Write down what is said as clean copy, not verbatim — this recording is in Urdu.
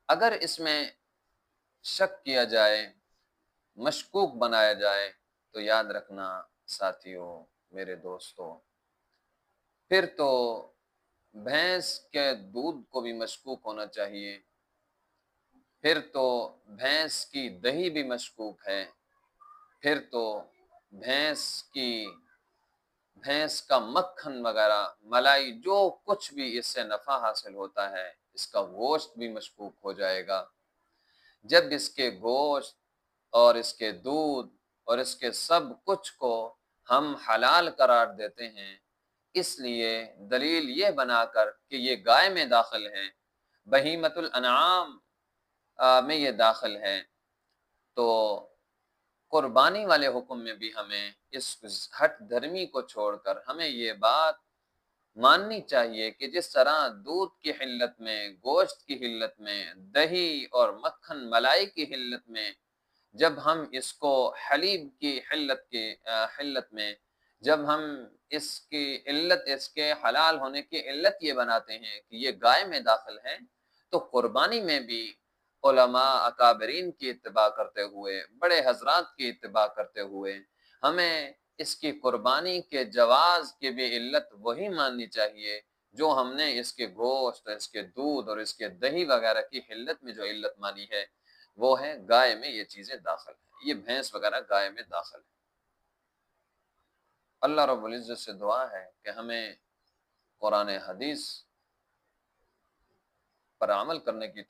اگر اس میں شک کیا جائے، مشکوک بنایا جائے، تو یاد رکھنا ساتھیوں، میرے دوستوں، پھر تو بھینس کے دودھ کو بھی مشکوک ہونا چاہیے، پھر تو بھینس کی دہی بھی مشکوک ہے، پھر تو بھینس کی بھینس کا مکھن وغیرہ، ملائی، جو کچھ بھی اس سے نفع حاصل ہوتا ہے، اس کا گوشت بھی مشکوک ہو جائے گا۔ جب اس کے گوشت اور اس کے دودھ اور اس کے سب کچھ کو ہم حلال قرار دیتے ہیں، اس لیے دلیل یہ بنا کر کہ یہ گائے میں داخل ہے، بہیمۃ الانعام میں یہ داخل ہے، تو قربانی والے حکم میں بھی ہمیں اس ہٹ دھرمی کو چھوڑ کر ہمیں یہ بات ماننی چاہیے کہ جس طرح دودھ کی حلت میں، گوشت کی حلت میں، دہی اور مکھن ملائی کی حلت میں، جب ہم اس کو حلیب کی حلت میں، جب ہم اس کی علت، اس کے حلال ہونے کی علت یہ بناتے ہیں کہ یہ گائے میں داخل ہے، تو قربانی میں بھی علماء اکابرین کی اتباع کرتے ہوئے، بڑے حضرات کی اتباع کرتے ہوئے، ہمیں اس کی قربانی کے جواز کی بھی علت وہی ماننی چاہیے جو ہم نے اس کے گوشت، اس کے دودھ اور اس کے دہی وغیرہ کی حلت میں جو علت مانی ہے، وہ ہے گائے میں یہ چیزیں داخل ہیں، یہ بھینس وغیرہ گائے میں داخل ہے۔ اللہ رب العزت سے دعا ہے کہ ہمیں قرآن حدیث پر عمل کرنے کی